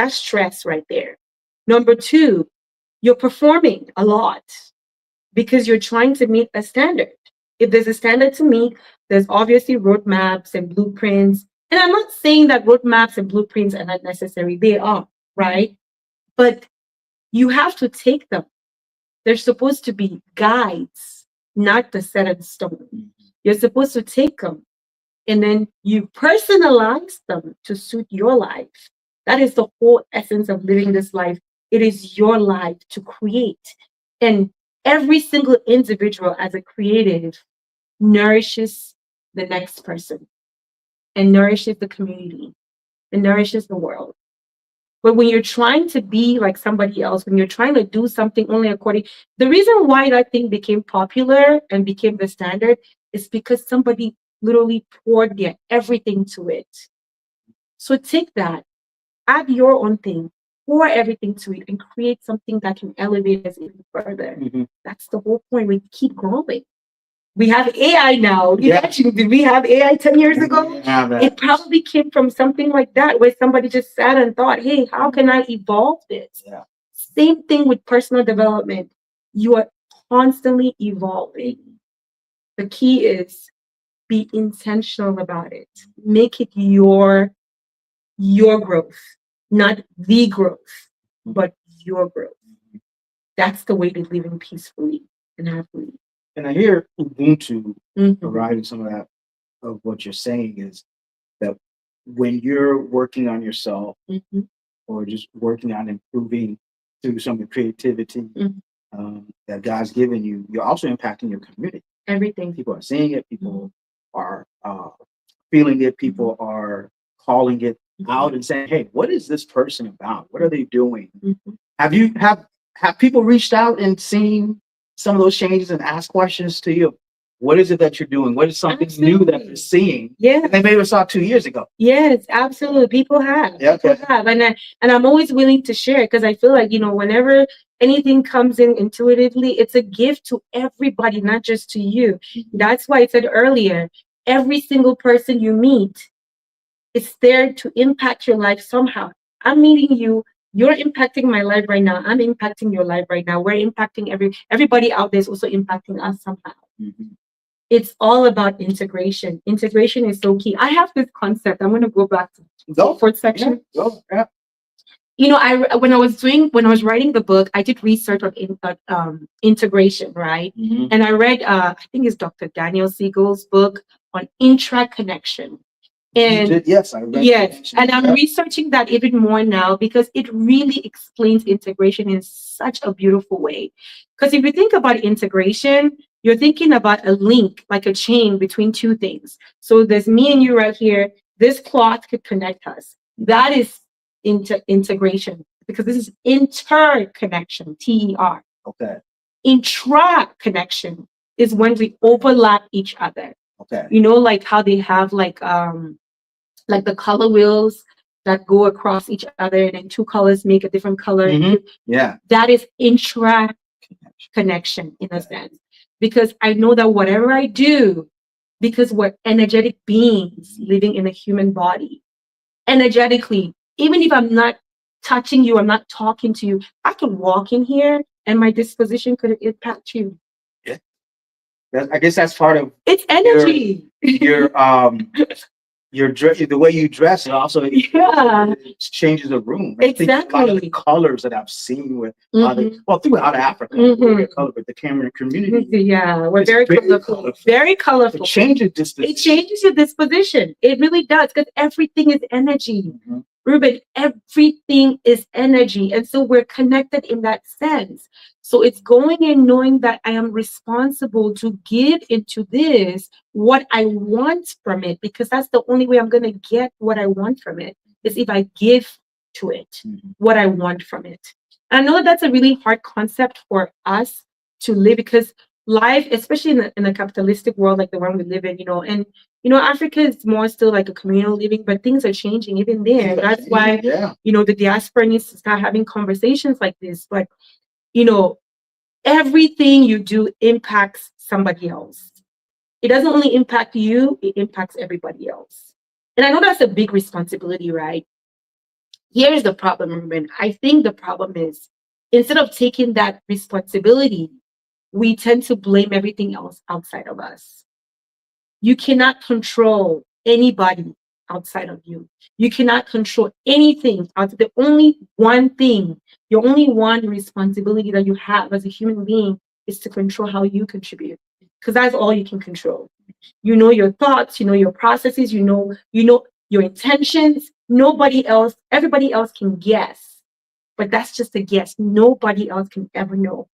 stress right there. Number two, you're performing a lot because you're trying to meet a standard. If there's a standard to meet, there's obviously roadmaps and blueprints. And I'm not saying that roadmaps and blueprints are not necessary. They are, right? But you have to take them. They're supposed to be guides, not the set in stone. You're supposed to take them and then you personalize them to suit your life. That is the whole essence of living this life. It is your life to create. And every single individual as a creative nourishes the next person and nourishes the community and nourishes the world. But when you're trying to be like somebody else, when you're trying to do something only according, the reason why that thing became popular and became the standard is because somebody literally poured their everything to it. So take that, add your own thing, pour everything to it, and create something that can elevate us even further. That's the whole point. We keep growing. We have AI now. Did we have AI 10 years ago? It probably came from something like that, where somebody just sat and thought, hey, how can I evolve this? Same thing with personal development. You are constantly evolving. The key is be intentional about it. Make it your growth, not the growth, but your growth. That's the way to living peacefully and happily. And I hear Ubuntu arriving some of that of what you're saying is that when you're working on yourself or just working on improving through some of the creativity that God's given you, you're also impacting your community. Everything. People are seeing it. People are feeling it. People are calling it out and saying, "Hey, what is this person about? What are they doing?" Have people reached out and seen some of those changes and asked questions to you? What is it that you're doing? What is something new that you're seeing? Yeah, they maybe saw 2 years ago. Yes, absolutely. People have. People have, and I'm always willing to share it because I feel like whenever anything comes in intuitively, it's a gift to everybody, not just to you. That's why I said earlier, every single person you meet is there to impact your life somehow. I'm meeting you. You're impacting my life right now. I'm impacting your life right now. We're impacting everybody out there is also impacting us somehow. It's all about integration. Integration is so key. I have this concept. I'm going to go back to the fourth section. When I was writing the book, I did research on integration, right? And I read, I think it's Dr. Daniel Siegel's book on intra-connection. And yes, I read and I'm researching that even more now because it really explains integration in such a beautiful way. Because if you think about integration, you're thinking about a link, like a chain between two things. So there's me and you right here. This cloth could connect us. That is integration because this is interconnection, TER. Okay. Intra-connection is when we overlap each other. Okay. Like how they have like the color wheels that go across each other and then two colors make a different color. Yeah. That is intra-connection in a sense. Because I know that whatever I do, because we're energetic beings living in a human body, energetically, Even if I'm not touching you, I'm not talking to you, I can walk in here and my disposition could impact you. Yeah. I guess that's part of It's energy. The way you dress, it also Yeah. it changes the room. I think a lot of the Exactly. colors that I've seen with Mhm. well, throughout Africa, Mhm. color, but the Cameroon community, Yeah, we're it's very very colorful. colorful. Very It colorful. changes It disposition. changes your disposition. It really does, because everything is energy. Mhm. Ruben, everything is energy. And so we're connected in that sense. So it's going in knowing that I am responsible to give into this what I want from it, because that's the only way I'm going to get what I want from it, is if I give to it what I want from it. And I know that's a really hard concept for us to live, because life, especially in a capitalistic world like the one we live in, and Africa is more still like a communal living, but things are changing even there. That's why, the diaspora needs to start having conversations like this. But, everything you do impacts somebody else. It doesn't only impact you, it impacts everybody else. And I know that's a big responsibility, right? Here's the problem, Ruben. I think the problem is, instead of taking that responsibility, we tend to blame everything else outside of us. You cannot control anybody outside of you. You cannot control anything outside. The only one thing, your only one responsibility that you have as a human being is to control how you contribute. Because that's all you can control. You know your thoughts, you know your processes, you know your intentions. Nobody else, everybody else can guess. But that's just a guess. Nobody else can ever know.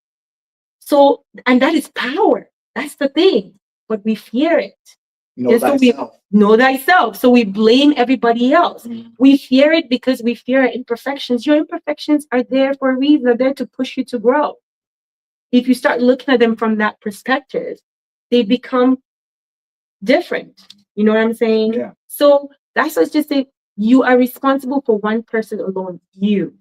So, and that is power. That's the thing. But we fear it. Know And so we thyself. know thyself. So we blame everybody else. We fear it because we fear our imperfections. Your imperfections are there for a reason. They're there to push you to grow. If you start looking at them from that perspective, they become different. You know what I'm saying? Yeah. So that's what's just say you are responsible for one person alone, you.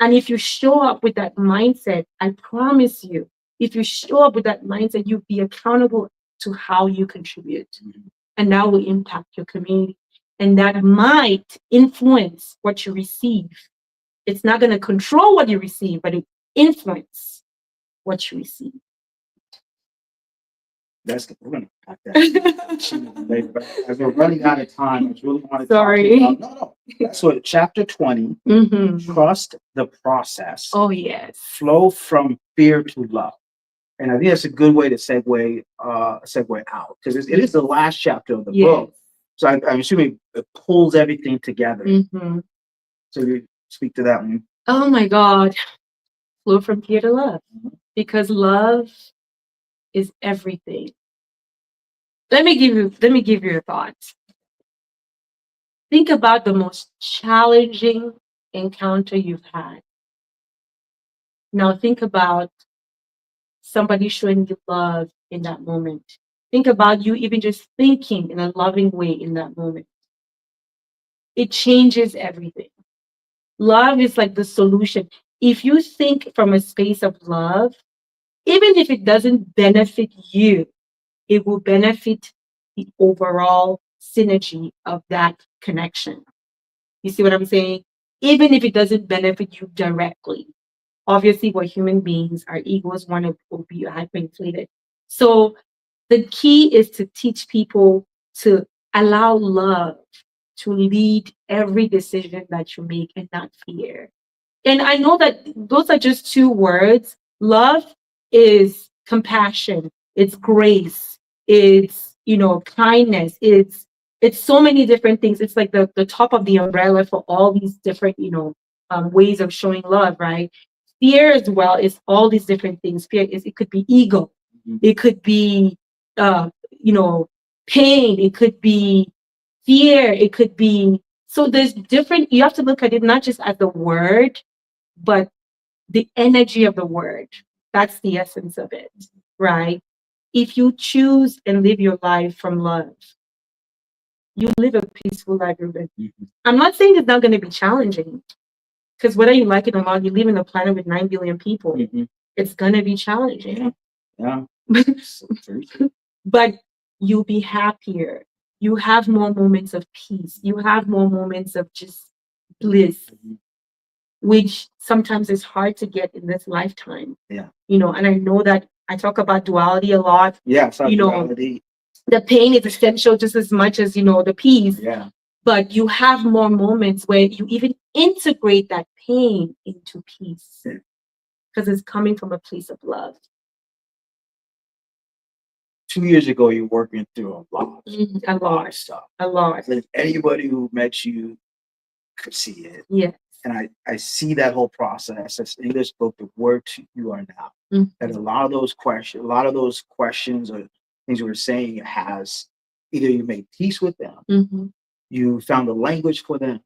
And if you show up with that mindset, I promise you, if you show up with that mindset, you'll be accountable to how you contribute. And that will impact your community. And that might influence what you receive. It's not going to control what you receive, but it influence what you receive. We're gonna cut that later. But as we're running out of time, I just really want to Sorry. talk about So chapter 20, trust the process. Oh, yes. Flow from fear to love. And I think that's a good way to segue out, because it is the last chapter of the book. So I'm assuming it pulls everything together. So you speak to that one. Oh my God. Flow from fear to love. Because love is everything. Let me give you a thought. Think about the most challenging encounter you've had. Now think about somebody showing you love in that moment. Think about you even just thinking in a loving way in that moment. It changes everything. Love is like the solution. If you think from a space of love, even if it doesn't benefit you, it will benefit the overall synergy of that connection. You see what I'm saying? Even if it doesn't benefit you directly. Obviously, we're human beings, our egos want to be hyperinflated. So the key is to teach people to allow love to lead every decision that you make and not fear. And I know that those are just two words. Love is compassion, it's grace, it's kindness, it's so many different things. It's like the top of the umbrella for all these different ways of showing love, right? Fear as well is all these different things. Fear is, it could be ego, it could be pain, it could be fear, it could be, so there's different, you have to look at it not just as the word, but the energy of the word. That's the essence of it, right? If you choose and live your life from love, you live a peaceful life, Ruben. I'm not saying it's not going to be challenging, because whether you like it or not, you live in a planet with 9 billion people. It's going to be challenging. Yeah. But you'll be happier. You have more moments of peace. You have more moments of just bliss, Mhm. which sometimes is hard to get in this lifetime. Yeah. And I know that I talk about duality a lot. Yeah. So You know, duality. The pain is essential just as much as, the peace. Yeah. But you have more moments where you even integrate that pain into peace because it's coming from a place of love. 2 years ago, you're working through a lot of stuff. A lot. I think anybody who met you could see it. Yes. And I see that whole process. That's in this book, the word you are now. Mhm. And a lot of those questions or things you were saying has either you made peace with them, Mhm. you found a language for them,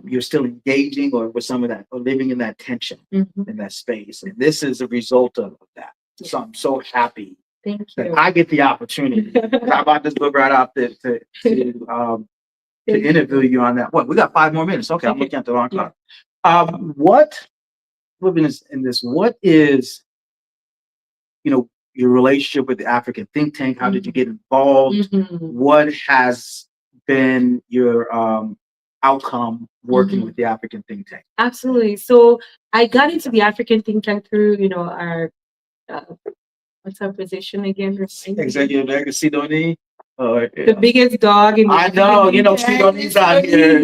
you're still engaging or with some of that, or living in that tension Mhm. in that space. And this is a result of that. So I'm so happy Thank that you. I get the opportunity. I bought this book right out there to interview you on that. What, we got 5 more minutes. Okay, I'm looking at the wrong clock. What is, your relationship with the African think tank? How did you get involved? What has been your outcome working with the African think tank? Absolutely. So I got into the African think tank through, our what's our position again? Executive Director Sidoni. The biggest dog in the I know, Sidoni's out here.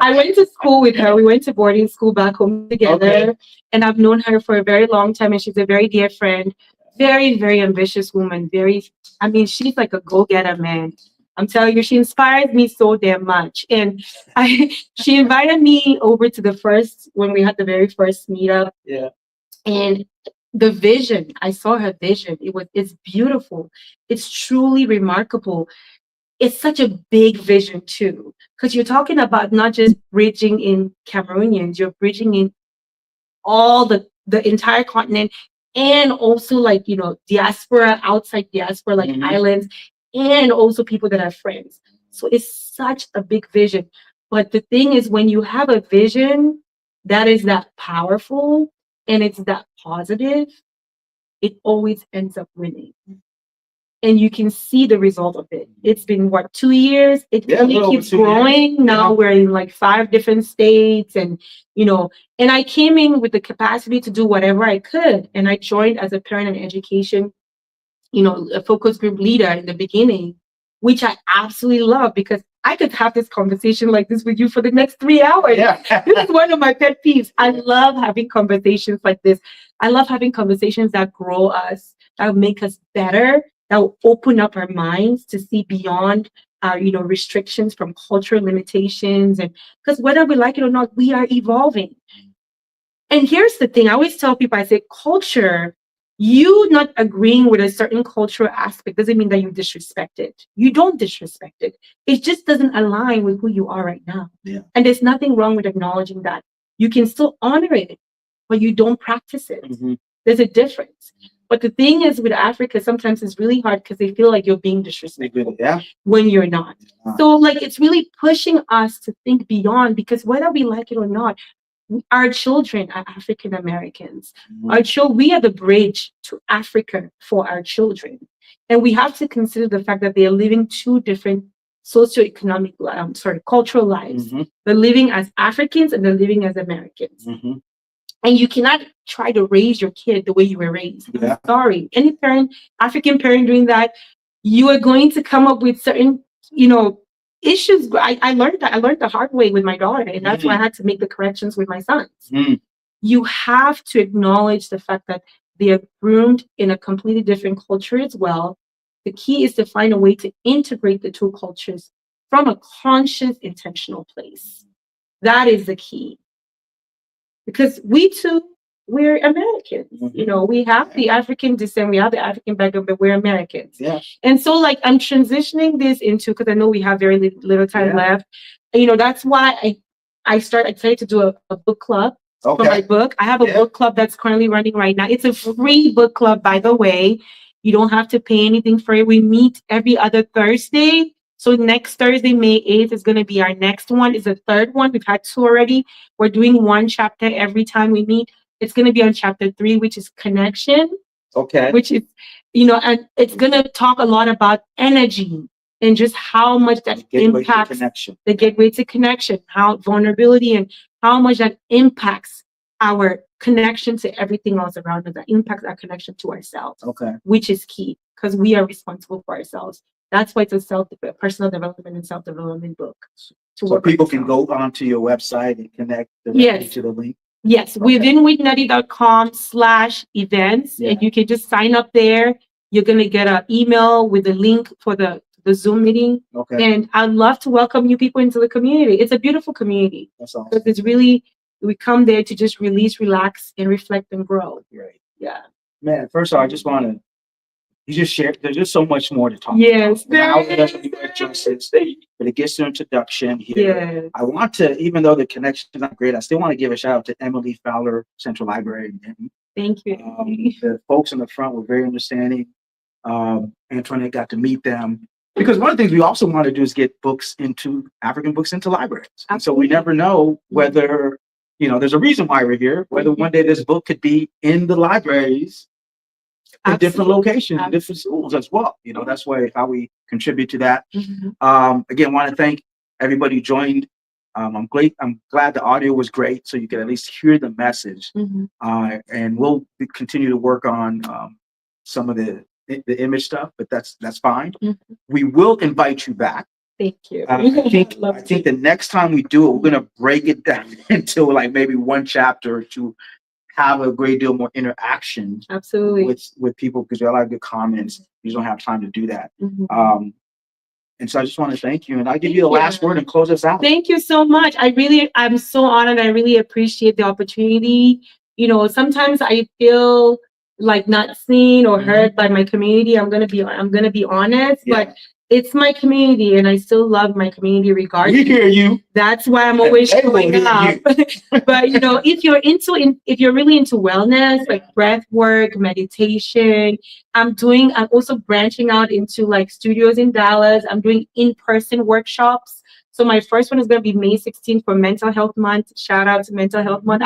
I went to school with her. We went to boarding school back home together. Okay. And I've known her for a very long time. And she's a very dear friend. Very, very ambitious woman. She's like a go-getter, man. I'm telling you, she inspires me so damn much. And she invited me over to when we had the very first meetup. Yeah. And the vision, I saw her vision. It's beautiful. It's truly remarkable. It's such a big vision too, because you're talking about not just bridging in Cameroonians, you're bridging in all the entire continent, and also like diaspora, outside diaspora, like islands, and also people that are friends. So it's such a big vision. But the thing is, when you have a vision that is that powerful and it's that positive, it always ends up winning. And you can see the result of it. It's been 2 years? It only keeps growing. Now we're in like 5 different states, and and I came in with the capacity to do whatever I could. And I joined as a parent and education, a focus group leader in the beginning, which I absolutely love because I could have this conversation like this with you for the next 3 hours. Yeah. This is one of my pet peeves. I love having conversations like this. I love having conversations that grow us, that will make us better, that will open up our minds to see beyond our, restrictions from cultural limitations. And because whether we like it or not, we are evolving. And here's the thing. I always tell people, I say culture, you not agreeing with a certain cultural aspect doesn't mean that you disrespect it. You don't disrespect it. It just doesn't align with who you are right now. Yeah. And there's nothing wrong with acknowledging that. You can still honor it, but you don't practice it. There's a difference. But the thing is with Africa, sometimes it's really hard because they feel like you're being disrespectful when you're not. So like it's really pushing us to think beyond, because whether we like it or not, our children are African Americans. We are the bridge to Africa for our children. And we have to consider the fact that they are living 2 different socioeconomic, cultural lives. They're living as Africans and they're living as Americans. And you cannot try to raise your kid the way you were raised. I'm sorry. Any parent, African parent doing that, you are going to come up with certain, issues. I learned that. I learned the hard way with my daughter, and that's why I had to make the corrections with my sons. You have to acknowledge the fact that they are groomed in a completely different culture as well. The key is to find a way to integrate the 2 cultures from a conscious, intentional place. That is the key. Because we're Americans. We have the African descent, we have the African background, but we're Americans. Yeah. And so like I'm transitioning this into, because I know we have very little time left. That's why I decided to do a book club for my book. I have a book club that's currently running right now. It's a free book club, by the way. You don't have to pay anything for it. We meet every other Thursday. So next Thursday, May 8th, is going to be our next one. It's the 3rd one. We've had 2 already. We're doing 1 chapter every time we meet. It's going to be on chapter 3, which is connection. Okay. Which is, and it's going to talk a lot about energy. and just how much that Gateway to impacts connection. the gateway to connection, how vulnerability and how much that impacts our connection to everything else around us, that impacts our connection to ourselves, Okay. which is key because we are responsible for ourselves. That's why it's a personal development and self-development book. So people can go onto your website and connect directly to the link. Yes, within withnutty.com/events, and you can just sign up there. You're gonna get an email with the link for the Zoom meeting. Okay. And I'd love to welcome you people into the community. It's a beautiful community. That's awesome. Because it's really, we come there to just release, relax, and reflect and grow. Right. Yeah. Man, first of all, I just want to, you just shared, there's just so much more to talk Yes. about. Now it doesn't do it justice, but it gets an introduction here. Yes. I want to, even though the connection is not great, I still want to give a shout out to Emily Fowler, Central Library. Thank you. The folks in the front were very understanding. Antoinette got to meet them. Because one of the things we also want to do is get African books into libraries. And so we never know whether, there's a reason why we're here, whether one day this book could be in the libraries in different locations, in different schools as well. That's how we contribute to that. Again, want to thank everybody who joined. I'm glad the audio was great, so you can at least hear the message. And we'll continue to work on some of the image stuff, but that's fine. We will invite you back. Thank you. I think the next time we do it, we're gonna break it down into like maybe one chapter to have a great deal more interaction. Absolutely. With people, because there are a lot of good comments. You don't have time to do that. And so I just want to thank you, and I'll give you the last word and close us out. Thank you so much. I'm so honored. I really appreciate the opportunity. Sometimes I feel like not seen or heard by my community. I'm gonna be honest, but it's my community, and I still love my community regardless. We hear you. That's why I'm always showing up. But if you're really into wellness, like breath work, meditation, I'm also branching out into like studios in Dallas. I'm doing in-person workshops. So my first one is going to be May 16th for Mental Health Month. Shout out to Mental Health Month.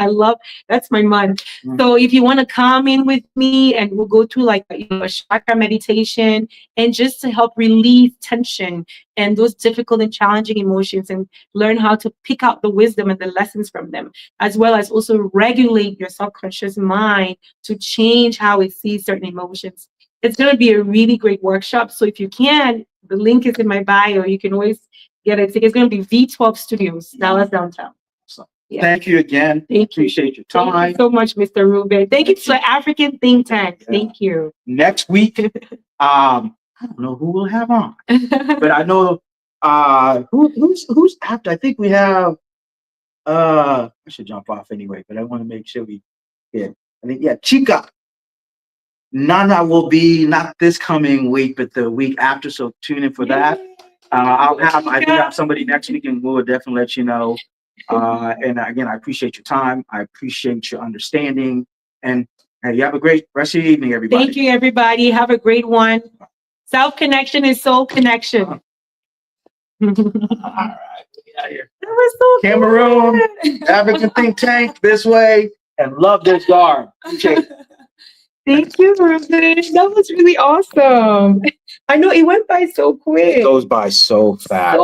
That's my month. So if you want to come in with me, and we'll go through like a chakra meditation, and just to help release tension and those difficult and challenging emotions, and learn how to pick out the wisdom and the lessons from them, as well as also regulate your subconscious mind to change how it sees certain emotions. It's going to be a really great workshop. So if you can, the link is in my bio. You can always get it. It's going to be V12 Studios, Dallas downtown. So, thank you again. Appreciate your time. Thank you so much, Mr. Ruben. Thank you to the African Think Tank. Thank you. Next week, I don't know who we'll have on, but I know who's after. I think we have. I should jump off anyway, but I want to make sure I think Chica. Nana will be not this coming week, but the week after. So tune in for that. I do have somebody next week, and we'll definitely let you know. And again, I appreciate your time. I appreciate your understanding. And you have a great rest of your evening, everybody. Thank you, everybody. Have a great one. Self-connection is soul connection. All right, get out of here. That was so Cameroon, African Think Tank, this way, and love this garb. Thank you, Ruben. That was really awesome. I know it went by so quick. It goes by so fast.